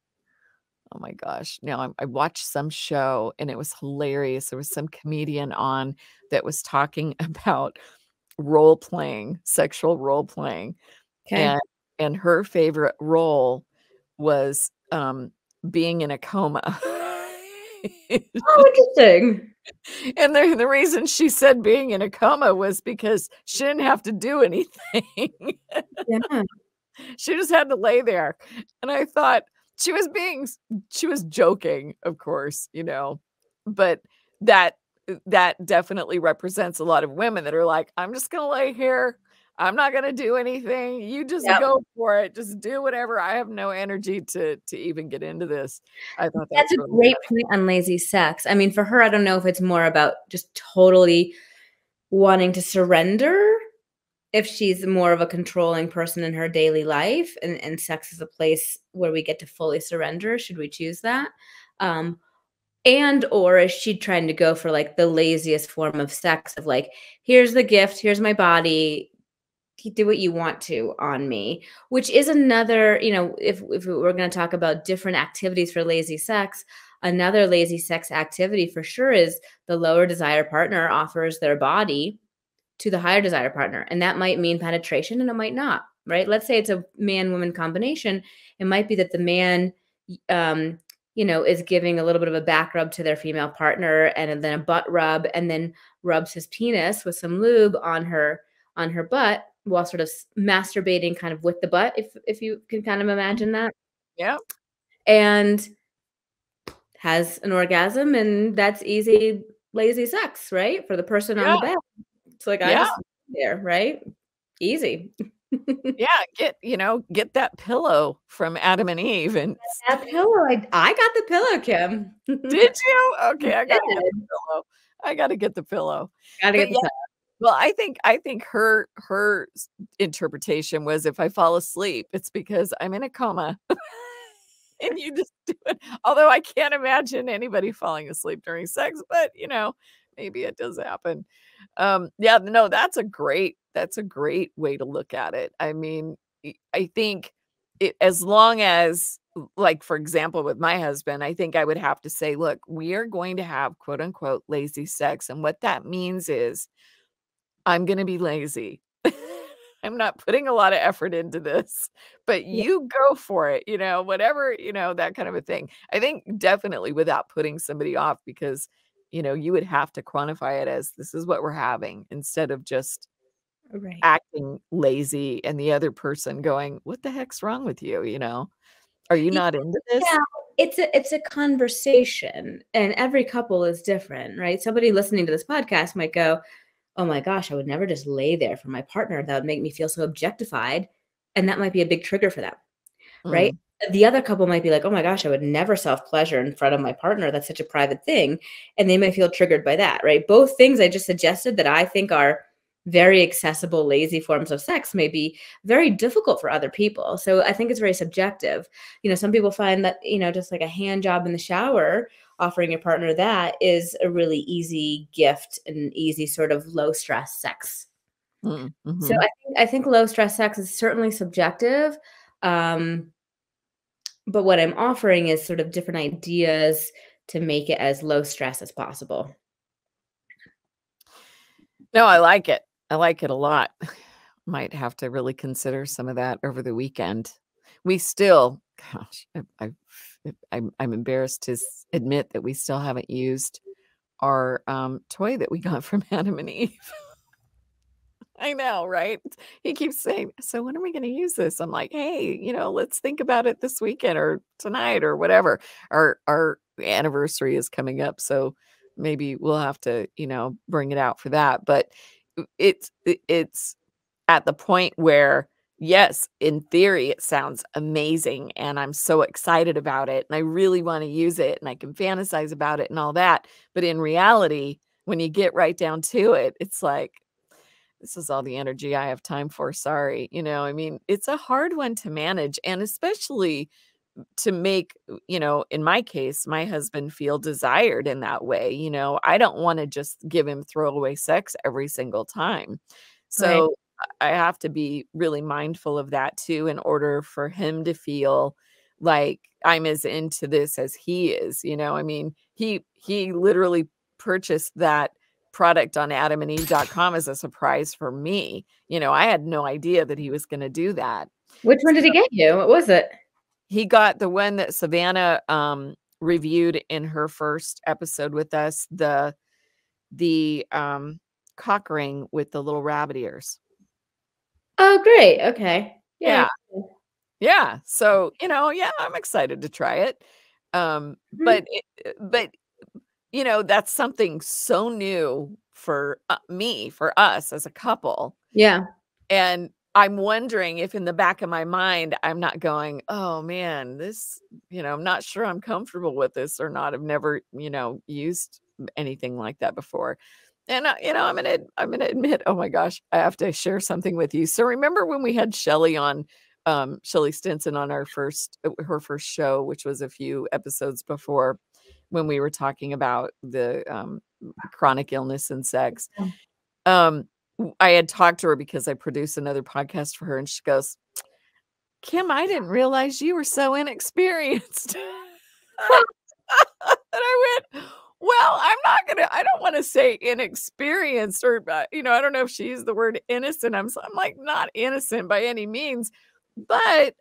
oh my gosh, now I watched some show and it was hilarious. There was some comedian on that was talking about role playing, sexual role playing, Okay. and her favorite role was being in a coma. Oh, interesting. And the reason she said being in a coma was because she didn't have to do anything. Yeah. She just had to lay there. And I thought she was joking, of course, but that definitely represents a lot of women that are like, I'm just going to lay here. I'm not going to do anything. You just Yep. go for it. Just do whatever. I have no energy to even get into this. I thought That's a really great point on lazy sex. I mean, for her, I don't know if it's more about just totally wanting to surrender, if she's more of a controlling person in her daily life, and sex is a place where we get to fully surrender, should we choose that. And or is she trying to go for like the laziest form of sex of like, here's the gift, here's my body, do what you want to on me, which is another, if we're going to talk about different activities for lazy sex, another lazy sex activity for sure is the lower desire partner offers their body to the higher desire partner. And that might mean penetration and it might not, right? Let's say it's a man-woman combination. It might be that the man, is giving a little bit of a back rub to their female partner and then a butt rub, and then rubs his penis with some lube on her butt while sort of masturbating kind of with the butt, if you can kind of imagine that. Yeah. And has an orgasm, and that's easy lazy sex, right? For the person on the bed. It's like, I just there, right? Easy. Yeah, get that pillow from Adam and Eve, and That pillow, I got the pillow, Kim. did you? Okay, I did. gotta get the pillow. I gotta get the pillow. Gotta But get the yeah, pillow. well, I think her interpretation was, if I fall asleep, it's because I'm in a coma. And you just do it. Although I can't imagine anybody falling asleep during sex, but maybe it does happen. Yeah, no, that's a great way to look at it. I mean, I think as long as, like, for example, with my husband, I think I would have to say, look, we are going to have quote unquote lazy sex. And what that means is I'm going to be lazy. I'm not putting a lot of effort into this, but you go for it, whatever, that kind of a thing. I think definitely without putting somebody off, because, you would have to quantify it as, this is what we're having, instead of just acting lazy and the other person going, what the heck's wrong with you? Are you not into this? Yeah, it's a conversation, and every couple is different, right? Somebody listening to this podcast might go, oh my gosh, I would never just lay there for my partner. That would make me feel so objectified. And that might be a big trigger for them, right? The other couple might be like, oh my gosh, I would never self-pleasure in front of my partner. That's such a private thing. And they may feel triggered by that, right? Both things I just suggested that I think are very accessible, lazy forms of sex may be very difficult for other people. So I think it's very subjective. Some people find that, just like a hand job in the shower, offering your partner that is a really easy gift and easy sort of low stress sex. So I think low stress sex is certainly subjective. But what I'm offering is sort of different ideas to make it as low stress as possible. No, I like it. I like it a lot. Might have to really consider some of that over the weekend. We still, gosh, I'm embarrassed to admit that we still haven't used our toy that we got from Adam and Eve. I know, right? He keeps saying, so when are we going to use this? I'm like, hey, let's think about it this weekend or tonight or whatever. Our anniversary is coming up, so maybe we'll have to, bring it out for that. But it's at the point where yes, in theory, it sounds amazing, and I'm so excited about it, and I really want to use it, and I can fantasize about it and all that. But in reality, when you get right down to it, it's like, this is all the energy I have time for. Sorry. I mean, it's a hard one to manage, and especially to make, in my case, my husband feel desired in that way. I don't want to just give him throwaway sex every single time. Right. So I have to be really mindful of that too, in order for him to feel like I'm as into this as he is. I mean, he literally purchased that product on adamandeve.com as a surprise for me. I had no idea that he was going to do that. Which one did he get you? What was it? He got the one that Savannah reviewed in her first episode with us, the cock ring with the little rabbit ears. Oh, great. Okay. Yeah. Yeah. So, I'm excited to try it. But that's something so new for me, for us as a couple. Yeah. And I'm wondering if in the back of my mind, I'm not going, oh man, this, I'm not sure I'm comfortable with this or not. I've never, used anything like that before. And, I'm going to admit, oh my gosh, I have to share something with you. So remember when we had Shelly on, Shelly Stinson on her first show, which was a few episodes before, when we were talking about the chronic illness and sex. I had talked to her because I produced another podcast for her, and she goes, Kim, I didn't realize you were so inexperienced. And I went, well, I don't want to say inexperienced, or, I don't know if she used the word innocent. I'm like, not innocent by any means, but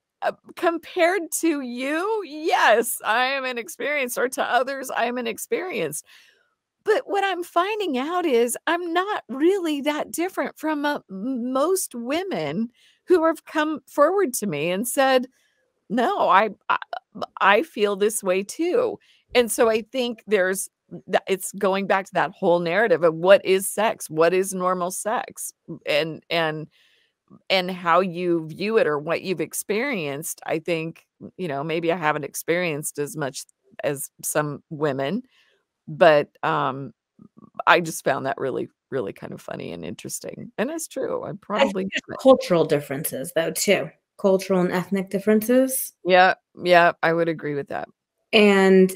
compared to you, yes, I am inexperienced, or to others, I am inexperienced. But what I'm finding out is I'm not really that different from most women who have come forward to me and said, no, I feel this way too. And so I think it's going back to that whole narrative of what is sex, what is normal sex, and how you view it or what you've experienced. I think, maybe I haven't experienced as much as some women, but I just found that really, really kind of funny and interesting. And it's true. I think there's cultural differences though, too. Cultural and ethnic differences. Yeah, I would agree with that. And,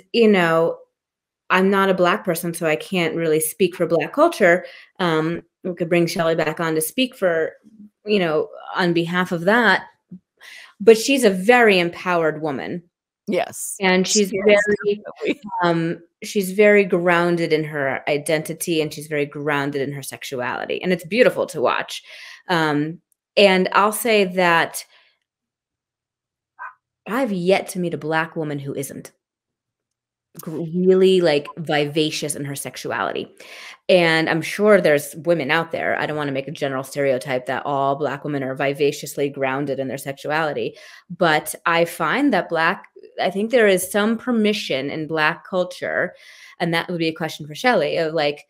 I'm not a Black person, so I can't really speak for Black culture. We could bring Shelly back on to speak for, on behalf of that. But she's a very empowered woman. Yes. And she's she's very grounded in her identity, and she's very grounded in her sexuality. And it's beautiful to watch. And I'll say that I've yet to meet a Black woman who isn't really like vivacious in her sexuality. And I'm sure there's women out there. I don't want to make a general stereotype that all Black women are vivaciously grounded in their sexuality. But I find that I think there is some permission in Black culture, and that would be a question for Shelly, of like,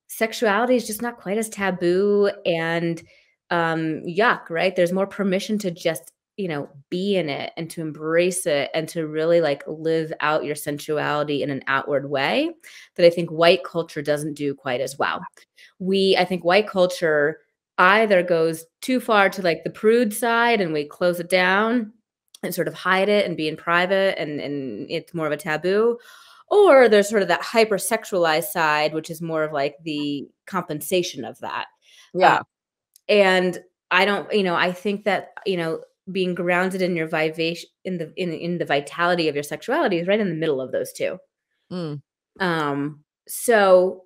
sexuality is just not quite as taboo and yuck, right? There's more permission to just be in it and to embrace it and to really like live out your sensuality in an outward way that I think white culture doesn't do quite as well. I think white culture either goes too far to like the prude side and we close it down and sort of hide it and be in private and it's more of a taboo, or there's sort of that hypersexualized side, which is more of like the compensation of that. Yeah. And I don't, I think that, being grounded in your vivation in the vitality of your sexuality is right in the middle of those two. So,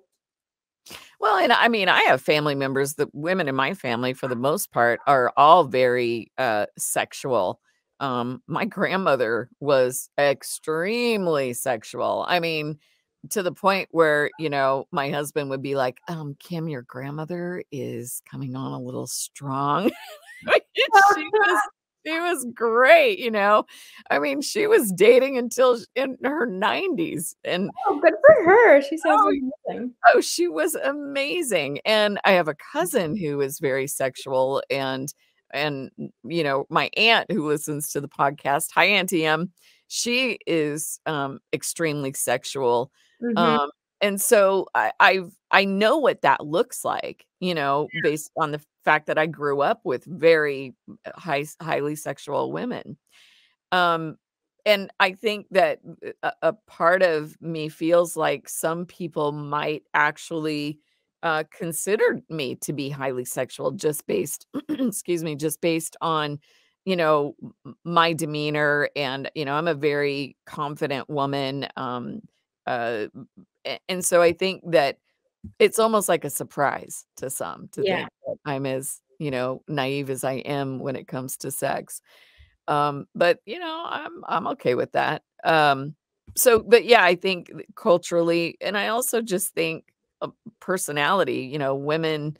well, and I mean, I have family members, the women in my family, for the most part, are all very sexual. My grandmother was extremely sexual. I mean, to the point where, my husband would be like, Kim, your grandmother is coming on a little strong. She was great, I mean, she was dating until in her 90s. And good for her. She sounds amazing. Oh, she was amazing. And I have a cousin who is very sexual, and and you know, my aunt who listens to the podcast, hi Auntie M, she is extremely sexual. Mhm. Um, and so I know what that looks like, you know, based on the fact that I grew up with very highly sexual women. Um, and I think that a part of me feels like some people might actually consider me to be highly sexual just based, excuse me, just based on, you know, my demeanor. And, you know, I'm a very confident woman. Uh, and so I think that it's almost like a surprise to some to Yeah. think that I'm as, you know, naive as I am when it comes to sex. But you know, I'm okay with that. So but yeah, I think culturally, and I also just think personality, you know, women,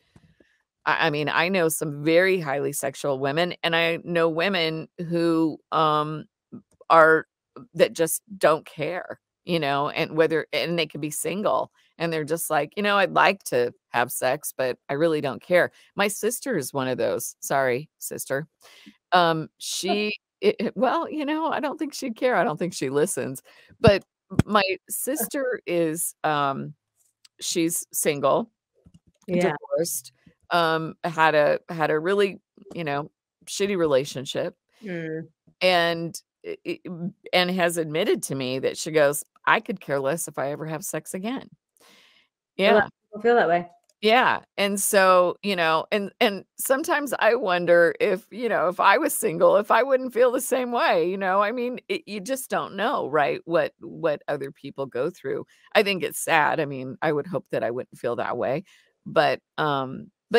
I mean, I know some very highly sexual women, and I know women who are that just don't care, you know, and whether and they could be single and they're just like, you know, I'd like to have sex, but I really don't care. My sister is one of those. Sorry, sister. She well, you know, I don't think she'd care. I don't think she listens. But my sister is she's single, Yeah. divorced, had a really, you know, shitty relationship Mm. and and has admitted to me that she goes, I could care less if I ever have sex again. A lot Yeah. of people feel that way. Yeah, and so, you know, and sometimes I wonder if, you know, if I was single, if I wouldn't feel the same way, you know? I mean, you just don't know, right? What other people go through. I think it's sad. I mean, I would hope that I wouldn't feel that way. But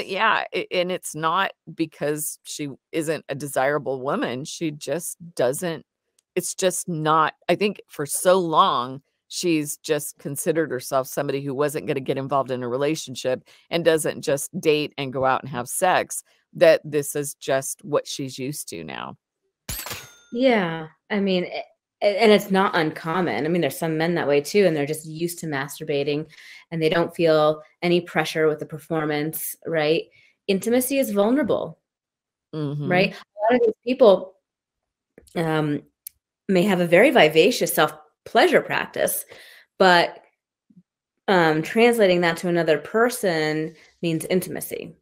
yeah, and it's not because she isn't a desirable woman. She just doesn't it's just not I think for so long she's just considered herself somebody who wasn't going to get involved in a relationship and doesn't just date and go out and have sex, that this is just what she's used to now. Yeah. I mean, and it's not uncommon. I mean, there's some men that way too, and they're just used to masturbating and they don't feel any pressure with the performance, right? Intimacy is vulnerable, Mhm. right? A lot of these people um, may have a very vivacious self pleasure practice, but translating that to another person means intimacy.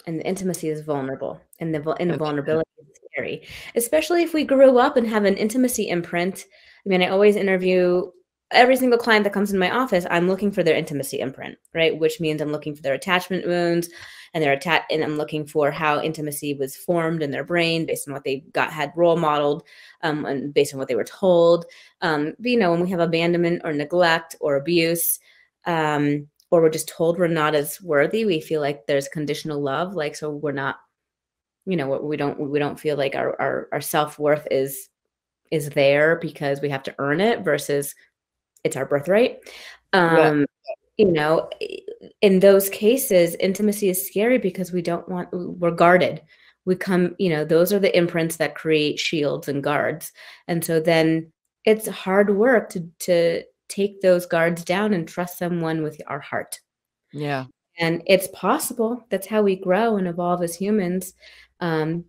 And the intimacy is vulnerable, and the And vulnerability is scary, especially if we grew up and have an intimacy imprint. I mean, I always interview every single client that comes in my office. I'm looking for their intimacy imprint, right? Which means I'm looking for their attachment wounds and and I'm looking for how intimacy was formed in their brain based on what they had role modeled, and based on what they were told. But, you know, when we have abandonment or neglect or abuse, or we're just told we're not as worthy, we feel like there's conditional love, like, so we're not, you know, we don't feel like our self-worth is there because we have to earn it versus it's our birthright. yeah, um you know, in those cases intimacy is scary because we're guarded. We come, you know, those are the imprints that create shields and guards, and so then it's hard work to take those guards down and trust someone with our heart. yeah, And it's possible. That's how we grow and evolve as humans. Um,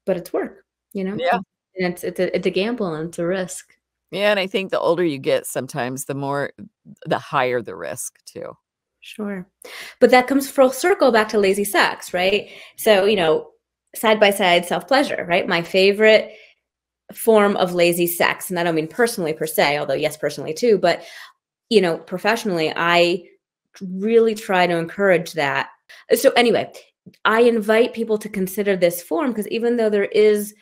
but it's work, you know? yeah, And it's a gamble and it's a risk. yeah, and I think the older you get, sometimes the higher the risk too. Sure. But that comes full circle back to lazy sex, right? So, you know, side by side self-pleasure, right? My favorite form of lazy sex, and I don't mean personally per se, although yes, personally too, but you know, professionally, I really try to encourage that. So anyway, I invite people to consider this form because even though there is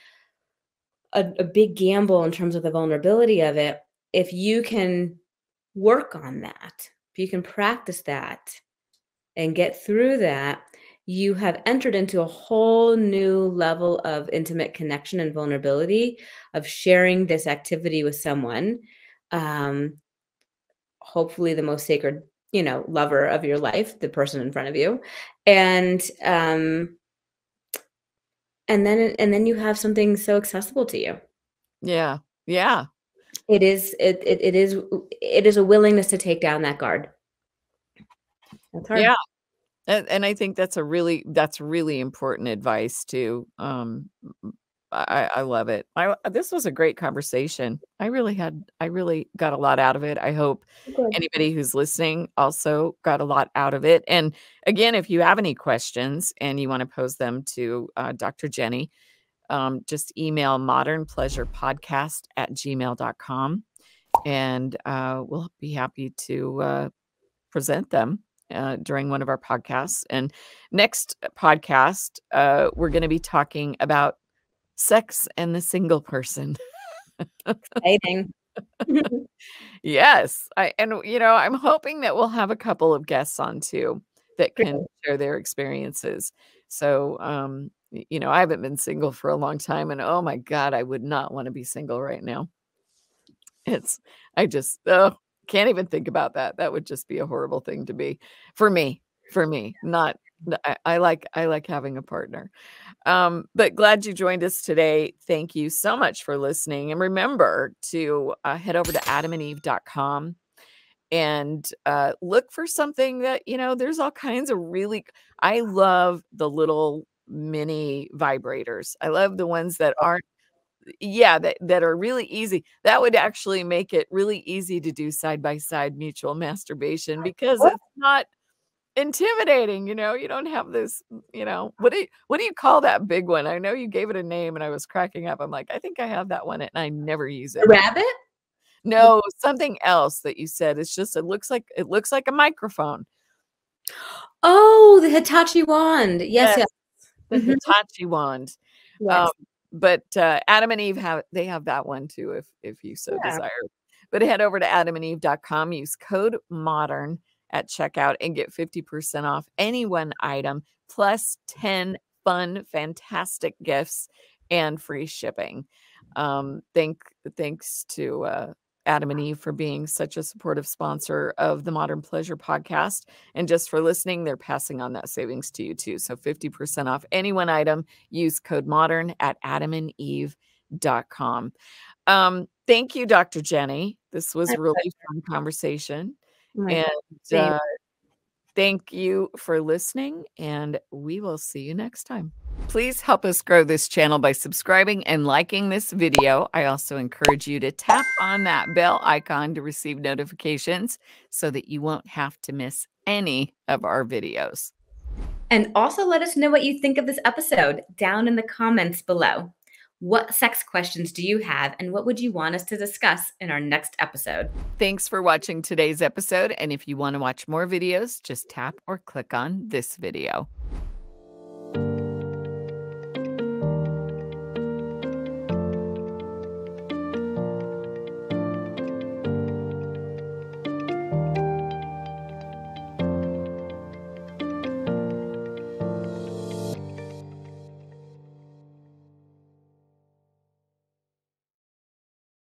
a big gamble in terms of the vulnerability of it, if you can work on that, if you can practice that and get through that, you have entered into a whole new level of intimate connection and vulnerability of sharing this activity with someone. Um, Hopefully the most sacred, you know, lover of your life, the person in front of you. And and then you have something so accessible to you. Yeah, yeah, It is a willingness to take down that guard. That's hard. yeah. And I think that's really important advice too. I love it. This was a great conversation. I really got a lot out of it. I hope Good. anybody who's listening also got a lot out of it. And again, if you have any questions and you want to pose them to Dr. Jenny, just email modernpleasurepodcast@gmail.com, and we'll be happy to present them during one of our podcasts. And next podcast, we're going to be talking about sex and the single person. Exciting. Yes. I'm hoping that we'll have a couple of guests on too that can share their experiences. So, I haven't been single for a long time, and oh my God, I would not want to be single right now. I just can't even think about that. That would just be a horrible thing to be for me. Not, I like having a partner. But glad you joined us today. Thank you so much for listening. And remember to head over to adamandeve.com and look for something that, there's all kinds of I love the little mini vibrators. I love the ones that aren't, that are really easy. That would actually make it really easy to do side-by-side mutual masturbation because it's not intimidating. You don't have this, what do you call that big one? I know you gave it a name and I was cracking up. I'm like, I think I have that one and I never use it. A rabbit? No, something else that you said. It's just, it looks like a microphone. Oh, the Hitachi wand. Yes. The Hitachi wand. Yes. But Adam and Eve have that one too, if you so desire. But head over to adamandeve.com, use code MODERN at checkout and get 50% off any one item, plus 10 fun, fantastic gifts and free shipping. Thanks to Adam and Eve for being such a supportive sponsor of the Modern Pleasure podcast. And just for listening, they're passing on that savings to you too. So 50% off any one item. Use code MODERN at adamandeve.com. Thank you, Dr. Jenny. This was a really fun conversation. And thank you for listening, and we will see you next time. Please help us grow this channel by subscribing and liking this video. I also encourage you to tap on that bell icon to receive notifications so that you won't have to miss any of our videos. And also let us know what you think of this episode down in the comments below. What sex questions do you have, and what would you want us to discuss in our next episode? Thanks for watching today's episode. And if you want to watch more videos, just tap or click on this video.